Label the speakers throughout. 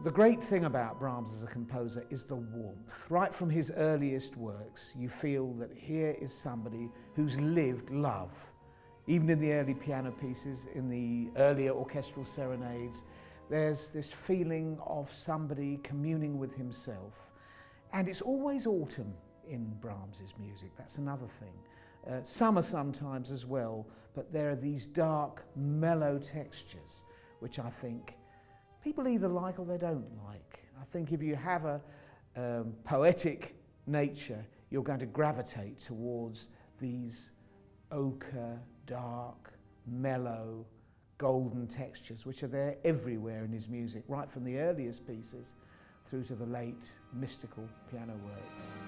Speaker 1: The great thing about Brahms as a composer is the warmth. Right from his earliest works, you feel that here is somebody who's lived love. Even in the early piano pieces, in the earlier orchestral serenades, there's this feeling of somebody communing with himself. And it's always autumn in Brahms's music, that's another thing. Summer sometimes as well, but there are these dark, mellow textures, which I think people either like or they don't like. I think if you have a poetic nature, you're going to gravitate towards these ochre, dark, mellow, golden textures, which are there everywhere in his music, right from the earliest pieces through to the late mystical piano works.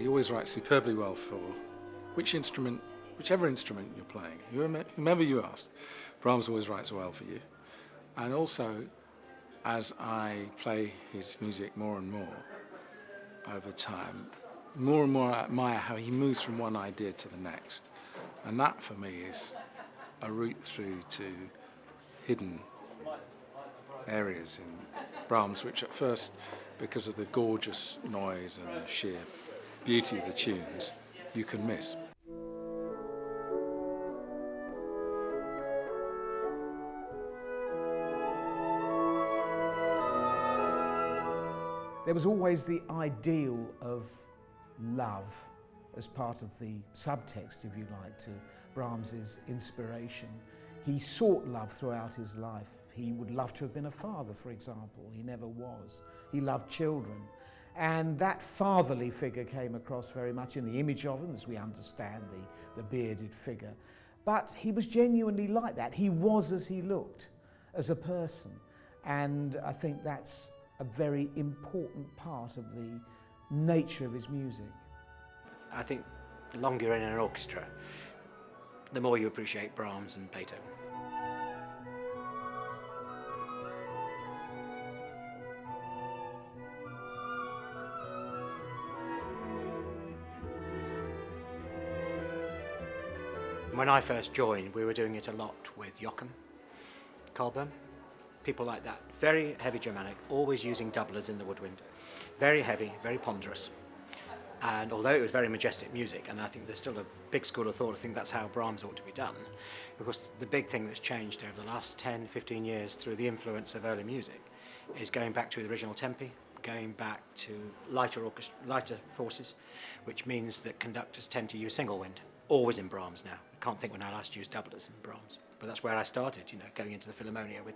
Speaker 2: Always writes superbly well for whichever instrument you're playing, whomever you ask. Brahms always writes well for you. And also, as I play his music more and more over time, more and more I admire how he moves from one idea to the next. And that, for me, is a route through to hidden areas in Brahms, which at first, because of the gorgeous noise and the sheer beauty of the tunes, you can miss.
Speaker 1: There was always the ideal of love as part of the subtext, if you like, to Brahms's inspiration. He sought love throughout his life. He would love to have been a father, for example. He never was. He loved children. And that fatherly figure came across very much in the image of him, as we understand the bearded figure. But he was genuinely like that. He was as he looked, as a person. And I think that's a very important part of the nature of his music.
Speaker 3: I think the longer you're in an orchestra, the more you appreciate Brahms and Beethoven. When I first joined, we were doing it a lot with Joachim Colburn, people like that. Very heavy Germanic, always using doublers in the woodwind. Very heavy, very ponderous. And although it was very majestic music, and I think there's still a big school of thought, I think that's how Brahms ought to be done. Of course, the big thing that's changed over the last 10, 15 years through the influence of early music is going back to the original tempi, going back to lighter forces, which means that conductors tend to use single wind. Always in Brahms now. I can't think when I last used doublers in Brahms. But that's where I started, you know, going into the Philharmonia with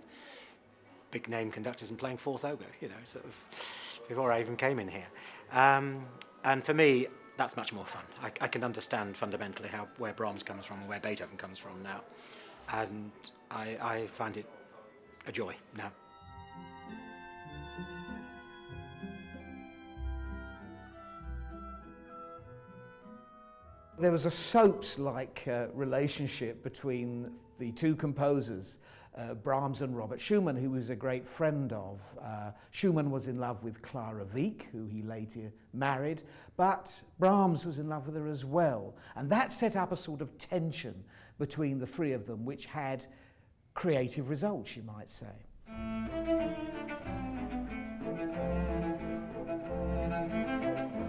Speaker 3: big name conductors and playing fourth oboe, you know, sort of before I even came in here. And for me, that's much more fun. I can understand fundamentally where Brahms comes from and where Beethoven comes from now. And I find it a joy now.
Speaker 1: There was a soaps-like relationship between the two composers, Brahms and Robert Schumann, who was a great friend of. Schumann was in love with Clara Wieck, who he later married, but Brahms was in love with her as well. And that set up a sort of tension between the three of them, which had creative results, you might say.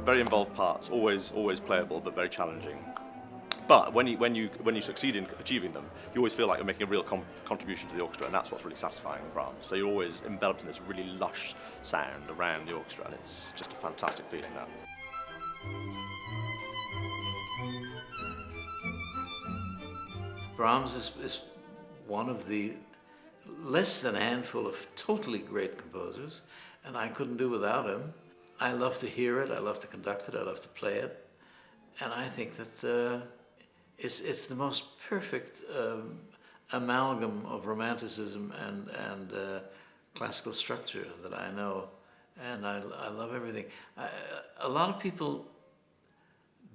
Speaker 4: Very involved parts, always playable, but very challenging. But when you succeed in achieving them, you always feel like you're making a real contribution to the orchestra, and that's what's really satisfying with Brahms. So you're always enveloped in this really lush sound around the orchestra, and it's just a fantastic feeling, that.
Speaker 5: Brahms is one of the less than a handful of totally great composers, and I couldn't do without him. I love to hear it, I love to conduct it, I love to play it, and I think that it's the most perfect amalgam of romanticism and classical structure that I know, and I love everything. A lot of people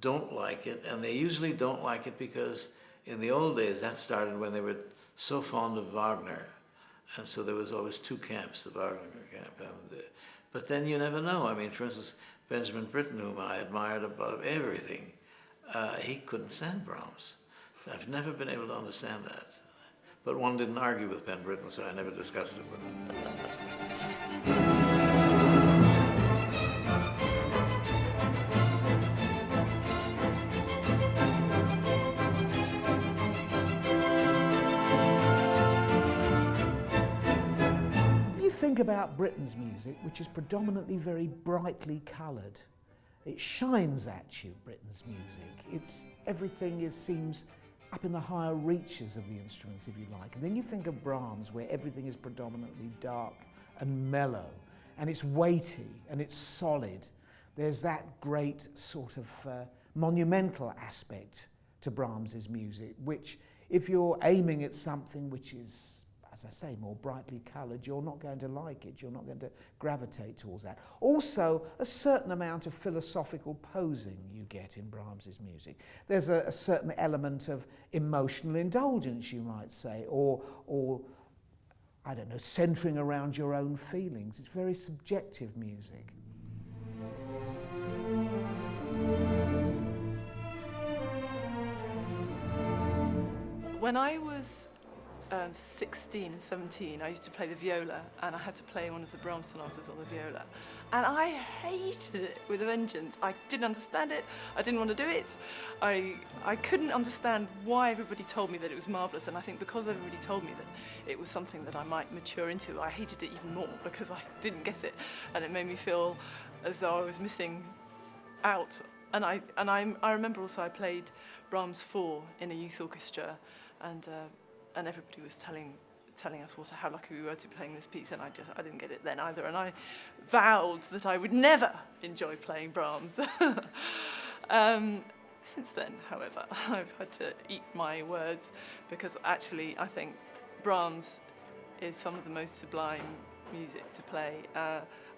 Speaker 5: don't like it, and they usually don't like it because in the old days that started when they were so fond of Wagner, and so there was always two camps, the Wagner camp. But then you never know. I mean, for instance, Benjamin Britten, whom I admired above everything, he couldn't stand Brahms. I've never been able to understand that. But one didn't argue with Ben Britten, so I never discussed it with him.
Speaker 1: Think about Britten's music, which is predominantly very brightly coloured. It shines at you, Britten's music. Everything seems up in the higher reaches of the instruments, if you like. And then you think of Brahms, where everything is predominantly dark and mellow, and it's weighty and it's solid. There's that great sort of monumental aspect to Brahms's music, which, if you're aiming at something which is, as I say, more brightly coloured, you're not going to like it, you're not going to gravitate towards that. Also, a certain amount of philosophical posing you get in Brahms's music. There's a certain element of emotional indulgence, you might say, or I don't know, centering around your own feelings. It's very subjective music.
Speaker 6: When I was 16 and 17, I used to play the viola, and I had to play one of the Brahms sonatas on the viola, and I hated it with a vengeance. I didn't understand it, I didn't want to do it, I couldn't understand why everybody told me that it was marvellous, and I think because everybody told me that it was something that I might mature into, I hated it even more because I didn't get it, and it made me feel as though I was missing out. And I remember also I played Brahms 4 in a youth orchestra, and everybody was telling us how lucky we were to be playing this piece, and I didn't get it then either, and I vowed that I would never enjoy playing Brahms. Since then, however, I've had to eat my words, because actually I think Brahms is some of the most sublime music to play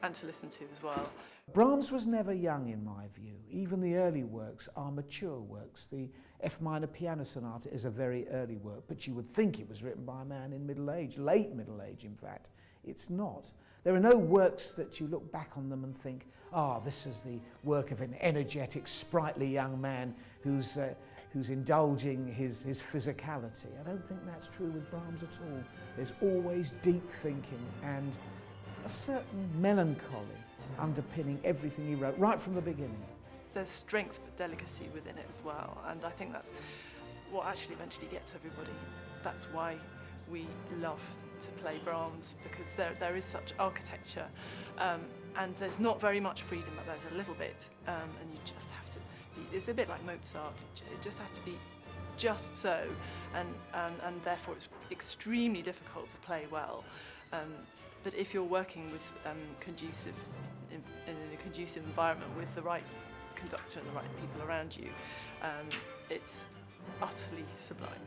Speaker 6: and to listen to as well.
Speaker 1: Brahms was never young, in my view. Even the early works are mature works. The F minor piano sonata is a very early work, but you would think it was written by a man in middle age, late middle age, in fact. It's not. There are no works that you look back on them and think, this is the work of an energetic, sprightly young man who's indulging his physicality. I don't think that's true with Brahms at all. There's always deep thinking and a certain melancholy underpinning everything he wrote, right from the beginning.
Speaker 6: There's strength but delicacy within it as well, and I think that's what actually eventually gets everybody. That's why we love to play Brahms, because there is such architecture, and there's not very much freedom, but there's a little bit, and you just have to be, it's a bit like Mozart, it just has to be just so, and therefore it's extremely difficult to play well. But if you're working with in a conducive environment with the right conductor and the right people around you, it's utterly sublime.